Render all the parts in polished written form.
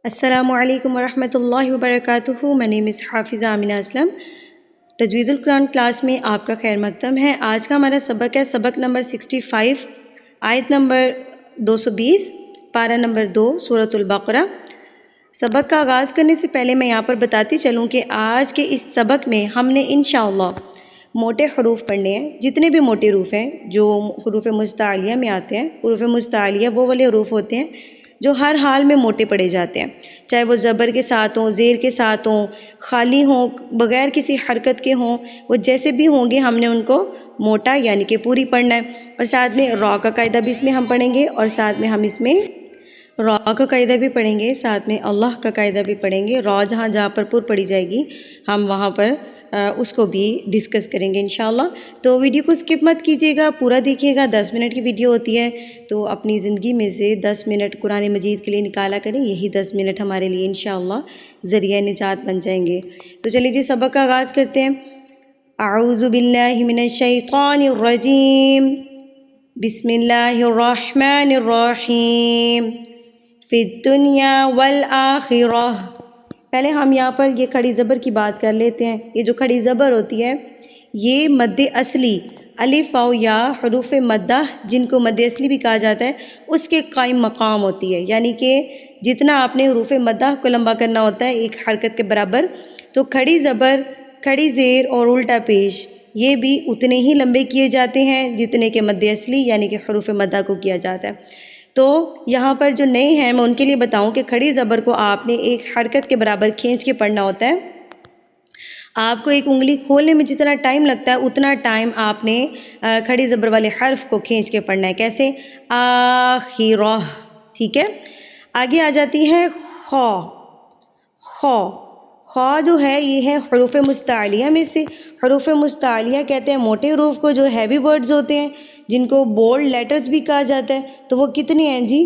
السلام علیکم ورحمۃ اللہ وبرکاتہ۔ My name is حافظہ آمینہ اسلم۔ تجوید القرآن کلاس میں آپ کا خیر مقدم ہے۔ آج کا ہمارا سبق ہے سبق نمبر 65، آیت نمبر 220، پارہ نمبر 2، سورۃ البقرہ۔ سبق کا آغاز کرنے سے پہلے میں یہاں پر بتاتی چلوں کہ آج کے اس سبق میں ہم نے انشاءاللہ موٹے حروف پڑھنے ہیں، جتنے بھی موٹے حروف ہیں جو حروف مستعلیہ میں آتے ہیں۔ حروف مستعلیہ وہ والے حروف ہوتے ہیں جو ہر حال میں موٹے پڑھے جاتے ہیں، چاہے وہ زبر کے ساتھ ہوں، زیر کے ساتھ ہوں، خالی ہوں، بغیر کسی حرکت کے ہوں، وہ جیسے بھی ہوں گے ہم نے ان کو موٹا یعنی کہ پوری پڑھنا ہے۔ اور ساتھ میں را کا قاعدہ بھی اس میں ہم پڑھیں گے، اور ساتھ میں ہم اس میں را کا قاعدہ بھی پڑھیں گے، ساتھ میں اللہ کا قاعدہ بھی پڑھیں گے۔ را جہاں پر پر پڑھی جائے گی ہم وہاں پر اس کو بھی ڈسکس کریں گے انشاءاللہ۔ تو ویڈیو کو سکپ مت کیجیے گا، پورا دیکھیے گا۔ 10 منٹ کی ویڈیو ہوتی ہے، تو اپنی زندگی میں سے 10 منٹ قرآن مجید کے لیے نکالا کریں۔ یہی 10 منٹ ہمارے لیے انشاءاللہ ذریعہ نجات بن جائیں گے۔ تو چلیے جی سبق کا آغاز کرتے ہیں۔ اعوذ باللہ من الشیطان الرجیم، بسم اللہ الرحمن الرحیم، فی الدنیا والآخرہ۔ پہلے ہم یہاں پر یہ کھڑی زبر کی بات کر لیتے ہیں۔ یہ جو کھڑی زبر ہوتی ہے یہ مد اصلی الف واو یا حروف مدہ، جن کو مد اصلی بھی کہا جاتا ہے، اس کے قائم مقام ہوتی ہے، یعنی کہ جتنا آپ نے حروف مدہ کو لمبا کرنا ہوتا ہے ایک حرکت کے برابر، تو کھڑی زبر، کھڑی زیر اور الٹا پیش یہ بھی اتنے ہی لمبے کیے جاتے ہیں جتنے کہ مد اصلی یعنی کہ حروف مدہ کو کیا جاتا ہے۔ تو یہاں پر جو نئے ہیں میں ان کے لیے بتاؤں کہ کھڑی زبر کو آپ نے ایک حرکت کے برابر کھینچ کے پڑھنا ہوتا ہے۔ آپ کو ایک انگلی کھولنے میں جتنا ٹائم لگتا ہے اتنا ٹائم آپ نے کھڑی زبر والے حرف کو کھینچ کے پڑھنا ہے۔ کیسے؟ آخرہ، ٹھیک ہے۔ آگے آ جاتی ہے خا۔ خا خا جو ہے یہ ہے حروف مستعلیہ میں سے۔ حروف مستعلیہ کہتے ہیں موٹے حروف کو، جو ہیوی ورڈز ہوتے ہیں، جن کو بولڈ لیٹرز بھی کہا جاتا ہے۔ تو وہ کتنے ہیں جی؟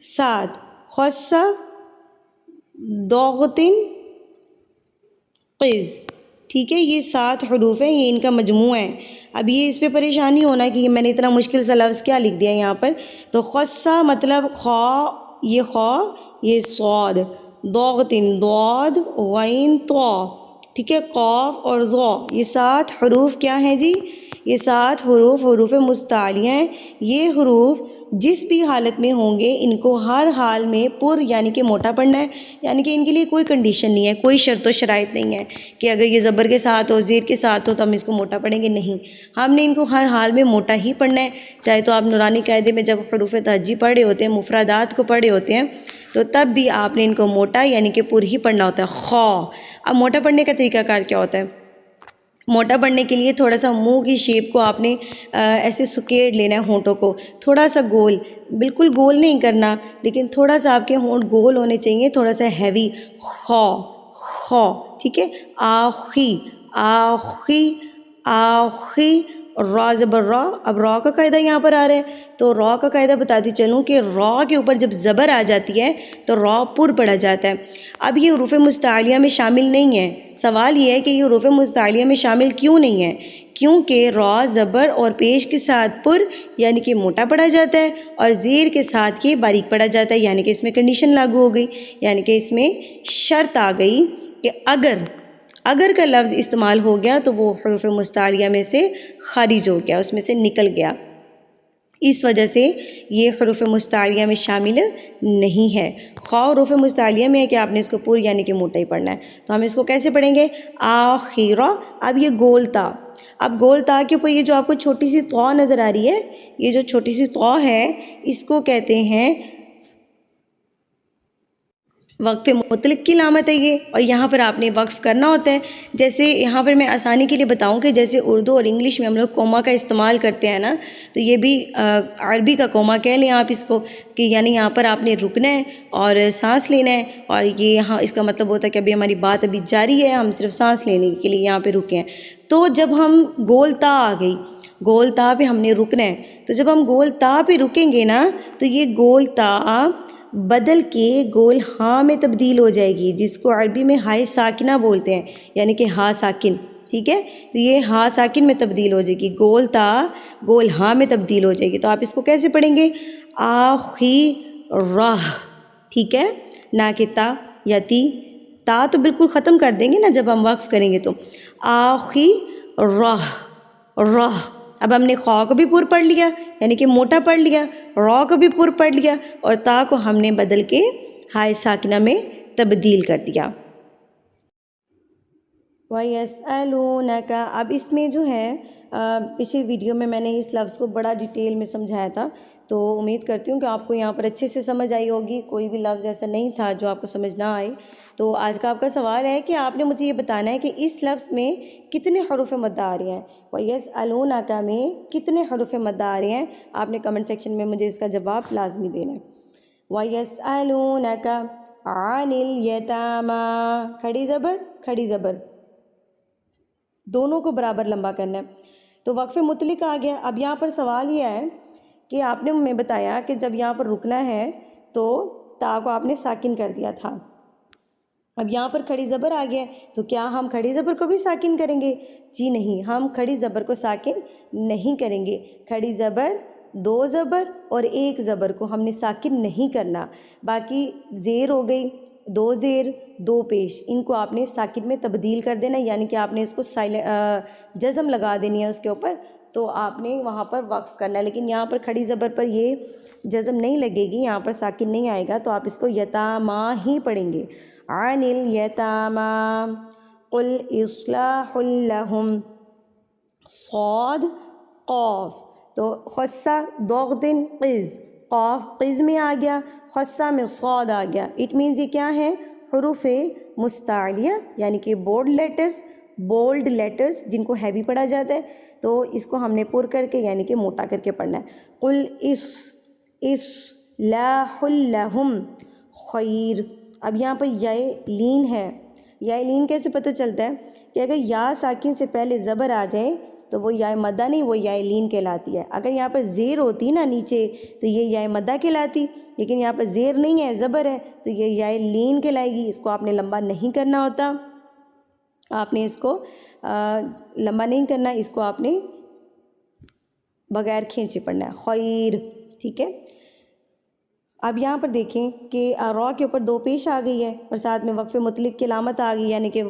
7۔ خصہ، ضغطن، قز، ٹھیک ہے۔ یہ 7 حروف ہیں، یہ ان کا مجموعہ ہے۔ اب یہ اس پہ پریشانی ہونا کہ میں نے اتنا مشکل سا لفظ کیا لکھ دیا یہاں پر۔ تو خصہ مطلب خا، یہ خا، یہ صاد، ضغطن ضاد، غین طا، ٹھیک ہے، قاف اور ظا، یہ 7 حروف کیا ہیں جی؟ یہ 7 حروف حروف مستعلیہ ہیں۔ یہ حروف جس بھی حالت میں ہوں گے ان کو ہر حال میں پر یعنی کہ موٹا پڑھنا ہے، یعنی کہ ان کے لیے کوئی کنڈیشن نہیں ہے، کوئی شرط و شرائط نہیں ہے کہ اگر یہ زبر کے ساتھ ہو، زیر کے ساتھ ہو تو ہم اس کو موٹا پڑھیں گے، نہیں، ہم نے ان کو ہر حال میں موٹا ہی پڑھنا ہے۔ چاہے تو آپ نورانی قاعدے میں جب حروف تہجی پڑھ رہے ہوتے ہیں، مفردات کو پڑھ رہے ہوتے ہیں، تو تب بھی آپ نے ان کو موٹا یعنی کہ پر ہی پڑھنا ہوتا ہے۔ خا۔ اب موٹا پڑھنے کا طریقہ کار کیا ہوتا ہے؟ موٹا پڑھنے کے لیے تھوڑا سا منہ کی شیپ کو آپ نے ایسے سکیڑ لینا ہے، ہونٹوں کو تھوڑا سا گول، بالکل گول نہیں کرنا لیکن تھوڑا سا آپ کے ہونٹ گول ہونے چاہیے، تھوڑا سا ہیوی۔ خا خا، ٹھیک ہے۔ آخی آخی آخی، را زبر را۔ اب را کا قاعدہ یہاں پر آ رہا ہے، تو را کا قاعدہ بتاتی چلوں کہ را کے اوپر جب زبر آ جاتی ہے تو را پر پڑھا جاتا ہے۔ اب یہ حروف مستعلیہ میں شامل نہیں ہے۔ سوال یہ ہے کہ یہ حروف مستعلیہ میں شامل کیوں نہیں ہے؟ کیونکہ را زبر اور پیش کے ساتھ پر یعنی کہ موٹا پڑھا جاتا ہے، اور زیر کے ساتھ یہ باریک پڑھا جاتا ہے، یعنی کہ اس میں کنڈیشن لاگو ہو گئی، یعنی کہ اس میں شرط آ گئی کہ اگر کا لفظ استعمال ہو گیا تو وہ حروف مستعلیہ میں سے خارج ہو گیا، اس میں سے نکل گیا۔ اس وجہ سے یہ حروف مستعلیہ میں شامل نہیں ہے۔ خا حروف مستعلیہ میں ہے کہ آپ نے اس کو پر یعنی کہ موٹا ہی پڑھنا ہے۔ تو ہم اس کو کیسے پڑھیں گے؟ آخرہ۔ اب یہ گول تا، اب گول تا کے اوپر یہ جو آپ کو چھوٹی سی طا نظر آ رہی ہے، یہ جو چھوٹی سی طا ہے اس کو کہتے ہیں وقف مطلق کی علامت ہے یہ، اور یہاں پر آپ نے وقف کرنا ہوتا ہے۔ جیسے یہاں پر میں آسانی کے لیے بتاؤں کہ جیسے اردو اور انگلش میں ہم لوگ کوما کا استعمال کرتے ہیں نا، تو یہ بھی عربی کا کوما کہہ لیں آپ اس کو، کہ یعنی یہاں پر آپ نے رکنا ہے اور سانس لینا ہے، اور یہ یہاں اس کا مطلب ہوتا ہے کہ ابھی ہماری بات ابھی جاری ہے، ہم صرف سانس لینے کے لیے یہاں پہ رکے ہیں۔ تو جب ہم گول تا آ گئی، گول تا پہ ہم نے رکنا ہے، تو جب ہم گول تا پہ رکیں گے نا تو یہ گول تا بدل کے گول ہاں میں تبدیل ہو جائے گی، جس کو عربی میں ہائے ساکنہ بولتے ہیں، یعنی کہ ہاں ساکن، ٹھیک ہے۔ تو یہ ہاں ساکن میں تبدیل ہو جائے گی، گول تا گول ہاں میں تبدیل ہو جائے گی۔ تو آپ اس کو کیسے پڑھیں گے؟ آخی راہ، ٹھیک ہے۔ نہ کہ تا یا تی. تا تو بالکل ختم کر دیں گے نا جب ہم وقف کریں گے. تو آخی راہ راہ. اب ہم نے خا کو بھی پر پڑھ لیا یعنی کہ موٹا پڑھ لیا, را کو بھی پر پڑھ لیا, اور تا کو ہم نے بدل کے ہائے ساکنہ میں تبدیل کر دیا. وَيَسْأَلُونَكَ. اب اس میں جو ہے پچھلی ویڈیو میں نے اس لفظ کو بڑا ڈیٹیل میں سمجھایا تھا, تو امید کرتی ہوں کہ آپ کو یہاں پر اچھے سے سمجھ آئی ہوگی. کوئی بھی لفظ ایسا نہیں تھا جو آپ کو سمجھ نہ آئے. تو آج کا آپ کا سوال ہے کہ آپ نے مجھے یہ بتانا ہے کہ اس لفظ میں کتنے حروف مدہ آ رہے ہیں. وَيَسْأَلُونَكَ میں کتنے حروف مدہ آ رہے ہیں, آپ نے کمنٹ سیکشن میں مجھے اس کا جواب لازمی دینا ہے. وَيَسْأَلُونَكَ عَنِ الْيَتَامَى. کھڑی زبر کھڑی زبر دونوں کو برابر لمبا کرنا ہے. تو وقف مطلق آ گیا. اب یہاں پر سوال یہ ہے کہ آپ نے ہمیں بتایا کہ جب یہاں پر رکنا ہے تو تا کو آپ نے ساکن کر دیا تھا. اب یہاں پر کھڑی زبر آ گیا, تو کیا ہم کھڑی زبر کو بھی ساکن کریں گے؟ جی نہیں, ہم کھڑی زبر کو ساکن نہیں کریں گے. کھڑی زبر, دو زبر اور ایک زبر کو ہم نے ساکن نہیں کرنا. باقی زیر ہو گئی, دو زیر دو پیش, ان کو آپ نے ساکن میں تبدیل کر دینا, یعنی کہ آپ نے اس کو جزم لگا دینی ہے اس کے اوپر, تو آپ نے وہاں پر وقف کرنا ہے. لیکن یہاں پر کھڑی زبر پر یہ جزم نہیں لگے گی, یہاں پر ساکن نہیں آئے گا, تو آپ اس کو یتاما ہی پڑھیں گے. عن الیتاما قل اصلاح لہم. صاد قاف, تو خصہ دوغتن قز, قاف قز میں آ گیا, خصہ میں صاد آ گیا. اٹ مینز یہ کیا ہے؟ حروف مستعلیہ یعنی کہ بولڈ لیٹرز جن کو ہیوی پڑھا جاتا ہے, تو اس کو ہم نے پر کر کے یعنی کہ موٹا کر کے پڑھنا ہے. قل اصلاح لہم خیر. اب یہاں پر یائے لین ہے. یائے لین کیسے پتہ چلتا ہے کہ اگر یا ساکن سے پہلے زبر آ جائے تو وہ یائے مدہ نہیں, وہ یائے لین کہلاتی ہے. اگر یہاں پر زیر ہوتی نا نیچے تو یہ یائے مدہ کہلاتی, لیکن یہاں پر زیر نہیں ہے, زبر ہے, تو یہ یائے لین کہلائے گی. اس کو آپ نے لمبا نہیں کرنا ہوتا, آپ نے اس کو لمبا نہیں کرنا, اس کو آپ نے بغیر کھینچے پڑھنا ہے. خیر, ٹھیک ہے. اب یہاں پر دیکھیں کہ را کے اوپر دو پیش آ گئی ہے اور ساتھ میں وقف مطلق کی علامت آ گئی, یعنی کہ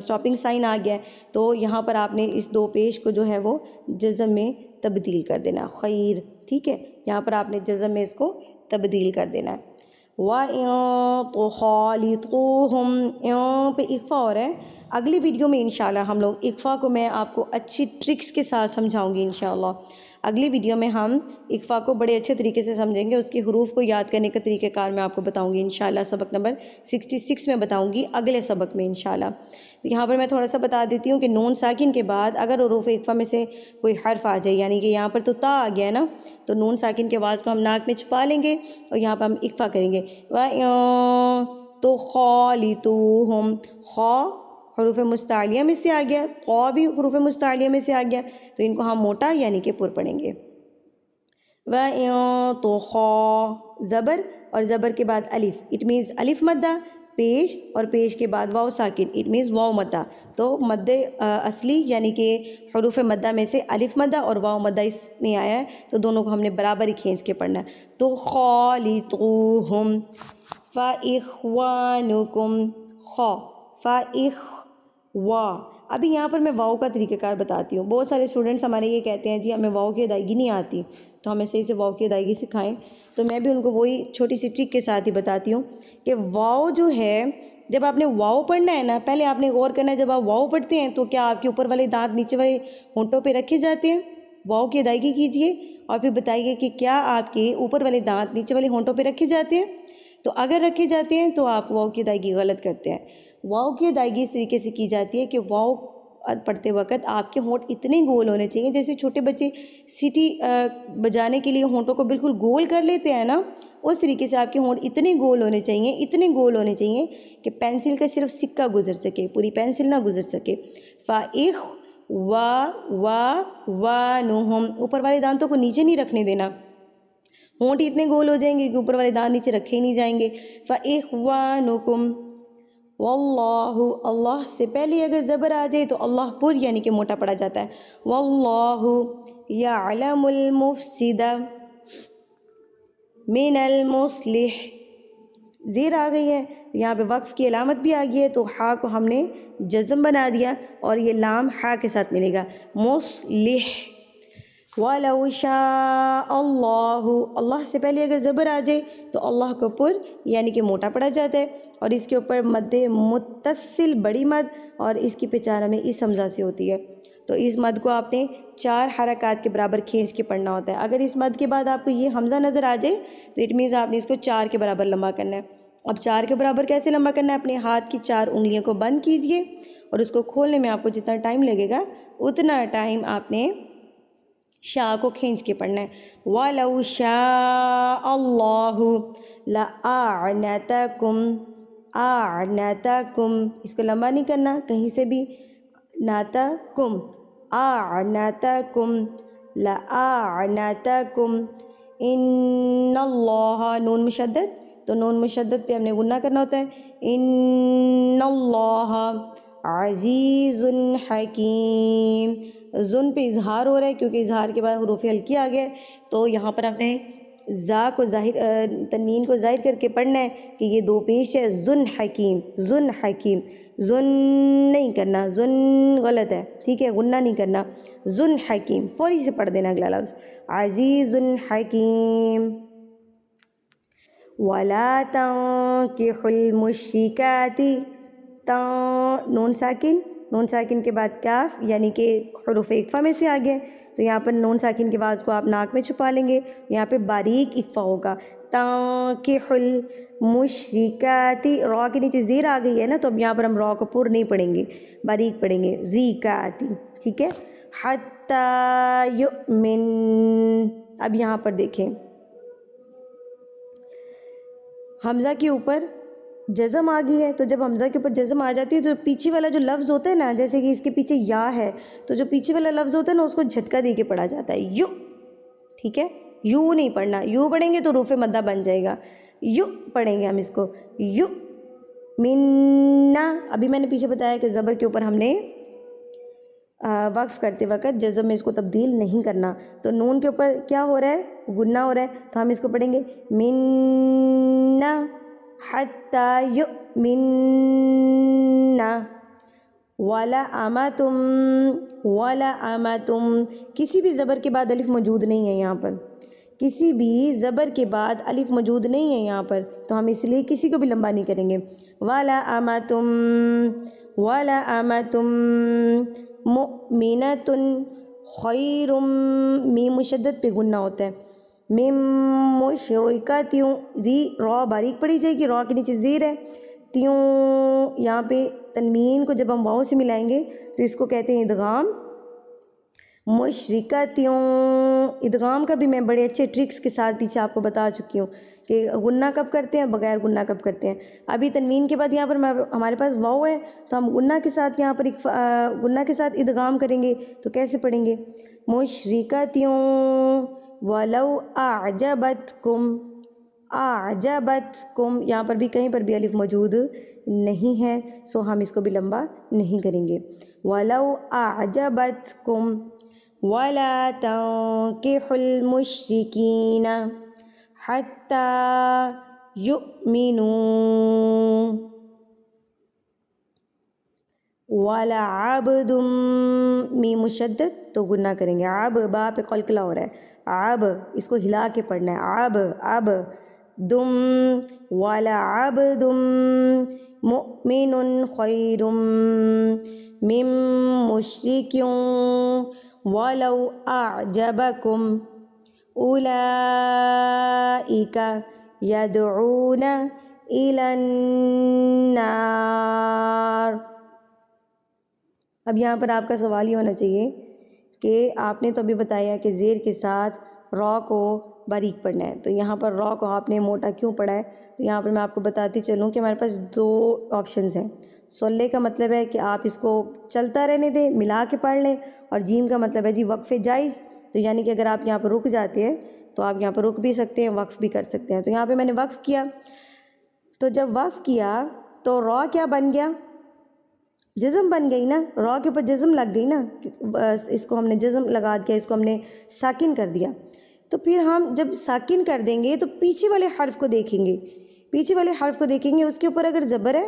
سٹاپنگ سائن آ گیا ہے. تو یہاں پر آپ نے اس دو پیش کو جو ہے وہ جزم میں تبدیل کر دینا. خیر, ٹھیک ہے, یہاں پر آپ نے جزم میں اس کو تبدیل کر دینا ہے. وَإِن تُخَالِطُوهُمْ پہ اقفا ہو رہا ہے. اگلی ویڈیو میں انشاءاللہ ہم لوگ اقفا کو میں آپ کو اچھی ٹرکس کے ساتھ سمجھاؤں گی انشاءاللہ. اگلی ویڈیو میں ہم اقفا کو بڑے اچھے طریقے سے سمجھیں گے, اس کی حروف کو یاد کرنے کا طریقہ کار میں آپ کو بتاؤں گی انشاءاللہ. سبق نمبر 66 میں بتاؤں گی اگلے سبق میں انشاءاللہ. تو یہاں پر میں تھوڑا سا بتا دیتی ہوں کہ نون ساکن کے بعد اگر حروف اقفا میں سے کوئی حرف آ جائے, یعنی کہ یہاں پر تو تا آ گیا ہے نا, تو نون ساکن کے بعد کو ہم ناک میں چھپا لیں گے اور یہاں پر ہم اقفا کریں گے. تو خالطوہم, خا حروف مستعلیہ میں سے آ گیا, قا بھی حروف مستعلیہ میں سے آ گیا, تو ان کو ہم موٹا یعنی کہ پر پڑھیں گے. وَإِن تُخَا زبر اور زبر کے بعد الف, اٹ مینز الف مدہ پیش, اور پیش کے بعد واو ساکن, اٹ مینز واو مدہ. تو مد اصلی یعنی کہ حروف مدہ میں سے الف مدہ اور واو مدہ اس میں آیا ہے, تو دونوں کو ہم نے برابر ہی کھینچ کے پڑھنا ہے. تو خالطوہم فَإِخْوَانُكُمْ خا فَإِخْوَا. ابھی یہاں پر میں واؤ کا طریقہ کار بتاتی ہوں. بہت سارے اسٹوڈنٹس ہمارے یہ کہتے ہیں جی ہمیں واؤ کی ادائیگی نہیں آتی, تو ہمیں صحیح سے واؤ کی ادائیگی سکھائیں. تو میں بھی ان کو وہی چھوٹی سی ٹرک کے ساتھ ہی بتاتی ہوں کہ واؤ جو ہے, جب آپ نے واؤ پڑھنا ہے نا, پہلے آپ نے غور کرنا ہے, جب آپ واؤ پڑھتے ہیں تو کیا آپ کے اوپر والے دانت نیچے والے ہونٹوں پہ رکھے جاتے ہیں؟ واؤ کی ادائیگی کیجئے اور پھر بتائیے کہ کیا آپ کے اوپر والے دانت نیچے والے ہونٹوں پہ رکھے جاتے ہیں. تو اگر رکھے جاتے ہیں تو آپ واؤ کی ادائیگی غلط کرتے ہیں. واؤ کی ادائیگی اس طریقے سے کی جاتی ہے کہ واؤ پڑھتے وقت آپ کے ہونٹ اتنے گول ہونے چاہیے, جیسے چھوٹے بچے سیٹی بجانے کے لیے ہونٹوں کو بالکل گول کر لیتے ہیں نا, اس طریقے سے آپ کے ہونٹ اتنے گول ہونے چاہیے, اتنے گول ہونے چاہیے کہ پینسل کا صرف سکہ گزر سکے, پوری پینسل نہ گزر سکے. فَإِخْوَانُهُمْ اوپر والے دانتوں کو نیچے نہیں رکھنے دینا, ہونٹ اتنے گول ہو جائیں گے کہ اوپر والے دانت نیچے رکھے ہی نہیں جائیں گے. فَإِخْوَانُكُمْ واللہ, اللہ سے پہلے اگر زبر آ جائے تو اللہ پر یعنی کہ موٹا پڑا جاتا ہے. واللہ یعلم المفسد من المصلح, زیر آ گئی ہے، یہاں پہ وقف کی علامت بھی آ گئی ہے، تو ہا کو ہم نے جزم بنا دیا اور یہ لام ہا کے ساتھ ملے گا، مصلح۔ وَلَوْ شَاءَ اللَّهُ، اللہ سے پہلے اگر زبر آ جائے تو اللہ کے اوپر یعنی کہ موٹا پڑا جاتا ہے، اور اس کے اوپر مد متصل بڑی مد، اور اس کی پہچان ہمیں اس حمزہ سے ہوتی ہے، تو اس مد کو آپ نے 4 حرکات کے برابر کھینچ کے پڑھنا ہوتا ہے۔ اگر اس مد کے بعد آپ کو یہ حمزہ نظر آ جائے تو اٹ مینز آپ نے اس کو 4 کے برابر لمبا کرنا ہے۔ اب 4 کے برابر کیسے لمبا کرنا ہے؟ اپنے ہاتھ کی 4 انگلیوں کو بند کیجئے اور اس کو کھولنے میں آپ کو جتنا ٹائم لگے گا اتنا ٹائم آپ نے شاہ کو کھینچ کے پڑھنا ہے۔ وَلَوْ شَاءَ اللَّهُ لَأَعْنَتَكُمْ، أَعْنَتَكُمْ، اس کو لمبا نہیں کرنا کہیں سے بھی، نَتَكُمْ، أَعْنَتَكُمْ، لَأَعْنَتَكُمْ، إِنَّ اللَّهَ، نون مشدد، تو نون مشدد پہ ہم نے غنہ کرنا ہوتا ہے، إِنَّ اللَّهَ عَزِيزٌ حَكِيمٌ، زن پہ اظہار ہو رہا ہے کیونکہ اظہار کے بعد حروف ہلکی آ گئے، تو یہاں پر ہم نے زا کو ظاہر تنوین کو ظاہر کر کے پڑھنا ہے کہ یہ 2 پیش ہے، ذن حکیم، ذن حکیم، ذن نہیں کرنا، ذن غلط ہے، ٹھیک ہے، غنہ نہیں کرنا، ذن حکیم، فوری سے پڑھ دینا اگلا لفظ، عزیز حکیم۔ وَلَا تَنكِحُوا الْمُشْرِكَاتِ، نون ساکن کے بعد کاف یعنی کہ حروف اقفا میں سے آگے، تو یہاں پر نون ساکن کے بعد کو آپ ناک میں چھپا لیں گے، یہاں پہ باریک اقفا ہوگا، تَنكِحُوا الْمُشْرِكَاتِ، را کے نیچے زیر آ گئی ہے نا، تو اب یہاں پر ہم را کو پور نہیں پڑھیں گے، باریک پڑھیں گے، ریکاتی، ٹھیک ہے، حَتَّى يُؤْمِنْ۔ اب یہاں پر دیکھیں حمزہ کے اوپر جزم آ گئی ہے، تو جب حمزہ کے اوپر جزم آ جاتی ہے تو پیچھے والا جو لفظ ہوتا ہے نا، جیسے کہ اس کے پیچھے یا ہے، تو جو پیچھے والا لفظ ہوتا ہے نا اس کو جھٹکا دے کے پڑھا جاتا ہے، یو، ٹھیک ہے، یو نہیں پڑھنا، یو پڑھیں گے تو حروف مدہ بن جائے گا، یو پڑھیں گے ہم اس کو، یو منا۔ ابھی میں نے پیچھے بتایا کہ زبر کے اوپر ہم نے وقف کرتے وقت جزم میں اس کو تبدیل نہیں کرنا، تو نون کے اوپر کیا ہو رہا ہے؟ غنہ ہو رہا ہے، تو ہم اس کو پڑھیں گے منا حَتَّى يُؤْمِنَّ۔ وَلَأَمَةٌ، وَلَأَمَةٌ، کسی بھی زبر کے بعد الف موجود نہیں ہے یہاں پر، کسی بھی زبر کے بعد الف موجود نہیں ہے یہاں پر، تو ہم اس لیے کسی کو بھی لمبا نہیں کریں گے، وَلَأَمَةٌ، وَلَأَمَةٌ مُؤْمِنَةٌ خَيْرٌ، میم مشدد پہ غنہ ہوتا ہے، مِن مُشْرِكَةٍ، ری را باریک پڑھی جائے گی، را کے نیچے زیر ہے، تیوں، یہاں پہ تنوین کو جب ہم واؤ سے ملائیں گے تو اس کو کہتے ہیں ادغام، مشرکتیوں، ادغام کا بھی میں بڑے اچھے ٹرکس کے ساتھ پیچھے آپ کو بتا چکی ہوں کہ غنہ کب کرتے ہیں، بغیر غنہ کب کرتے ہیں۔ ابھی تنوین کے بعد یہاں پر ہمارے پاس واؤ ہے، تو ہم غنہ کے ساتھ یہاں پر غنہ کے ساتھ ادغام کریں گے، تو کیسے پڑھیں گے؟ مشرکتیوں، وَلَوْ أَعْجَبَتْكُمْ، أَعْجَبَتْكُمْ، یہاں پر بھی کہیں پر بھی الف موجود نہیں ہے، سو ہم اس کو بھی لمبا نہیں کریں گے، وَلَوْ أَعْجَبَتْكُمْ وَلَا تَنكِحُوا الْمُشْرِكِينَ حَتَّى يُؤْمِنُوا، وَلَعَبْدٌ، میم مشدد تو غنہ کریں گے، عب، با پہ قلقلہ ہو رہا ہے، عب، اس کو ہلا کے پڑھنا ہے، عب، اب، دم، وَلَعَبْدٌ مُؤْمِنٌ خَيْرٌ مِن مُشْرِكٍ وَلَوْ أَعْجَبَكُمْ أُولَئِكَ يَدْعُونَ إِلَى النَّارِ۔ اب یہاں پر آپ کا سوال یہ ہونا چاہیے کہ آپ نے تو ابھی بتایا کہ زیر کے ساتھ را کو باریک پڑھنا ہے، تو یہاں پر را کو آپ نے موٹا کیوں پڑھا ہے؟ تو یہاں پر میں آپ کو بتاتی چلوں کہ ہمارے پاس 2 آپشنز ہیں، سلے کا مطلب ہے کہ آپ اس کو چلتا رہنے دیں، ملا کے پڑھ لیں، اور جیم کا مطلب ہے جی وقف جائز، تو یعنی کہ اگر آپ یہاں پر رک جاتے ہیں تو آپ یہاں پر رک بھی سکتے ہیں، وقف بھی کر سکتے ہیں، تو یہاں پہ میں نے وقف کیا، تو جب وقف کیا تو را کیا بن گیا؟ جزم بن گئی نا، را کے اوپر جزم لگ گئی نا، اس کو ہم نے جزم لگا دیا، اس کو ہم نے ساکن کر دیا، تو پھر ہم جب ساکن کر دیں گے تو پیچھے والے حرف کو دیکھیں گے، پیچھے والے حرف کو دیکھیں گے، اس کے اوپر اگر زبر ہے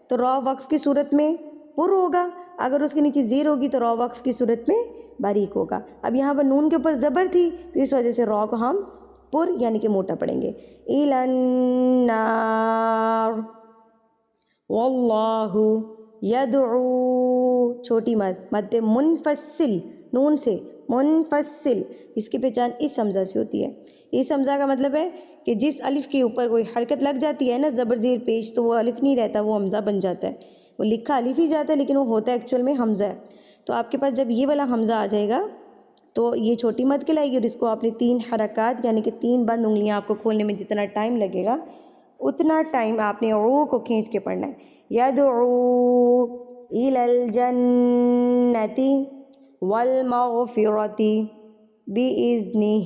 تو را وقف کی صورت میں پر ہوگا، اگر اس کے نیچے زیر ہوگی تو را وقف کی صورت میں باریک ہوگا۔ اب یہاں پر نون کے اوپر زبر تھی تو اس وجہ سے را کو ہم پر یعنی کہ موٹا پڑھیں گے۔ اِلَى النَّارِ واللہ یدعو، چھوٹی مد منفصل، نون سے منفصل، اس کی پہچان اس حمزہ سے ہوتی ہے۔ اس حمزہ کا مطلب ہے کہ جس الف کے اوپر کوئی حرکت لگ جاتی ہے نا زبر زیر پیش، تو وہ الف نہیں رہتا، وہ حمزہ بن جاتا ہے، وہ لکھا الف ہی جاتا ہے لیکن وہ ہوتا ہے ایکچوئل میں حمزہ ہے۔ تو آپ کے پاس جب یہ والا حمزہ آ جائے گا تو یہ چھوٹی مد کہلائے گی، اور اس کو آپ نے 3 حرکات یعنی کہ 3 بند انگلیاں آپ کو کھولنے میں جتنا ٹائم لگے گا اتنا ٹائم آپ نے او کو کھینچ کے پڑھنا ہے۔ یدعو الی الجنۃ والمغفرۃ بإذنہ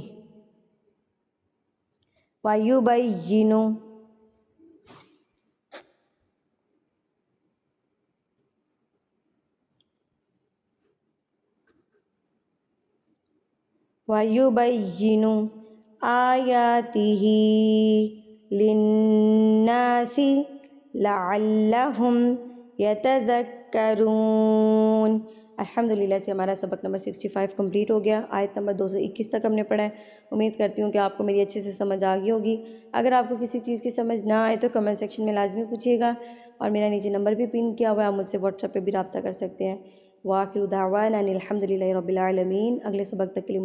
ویبین آیاتہ للناس لعلہم یتذکرون۔ الحمدللہ سے ہمارا سبق نمبر 65 کمپلیٹ ہو گیا۔ آیت نمبر 221 تک ہم نے پڑھا ہے۔ امید کرتی ہوں کہ آپ کو میری اچھے سے سمجھ آ گئی ہوگی۔ اگر آپ کو کسی چیز کی سمجھ نہ آئے تو کمنٹ سیکشن میں لازمی پوچھیے گا، اور میرا نیچے نمبر بھی پن کیا ہوا ہے، آپ مجھ سے واٹس ایپ پہ بھی رابطہ کر سکتے ہیں۔ وآخر دعوانا ان الحمدللہ رب العالمین۔ اگلے سبق تک کے لیے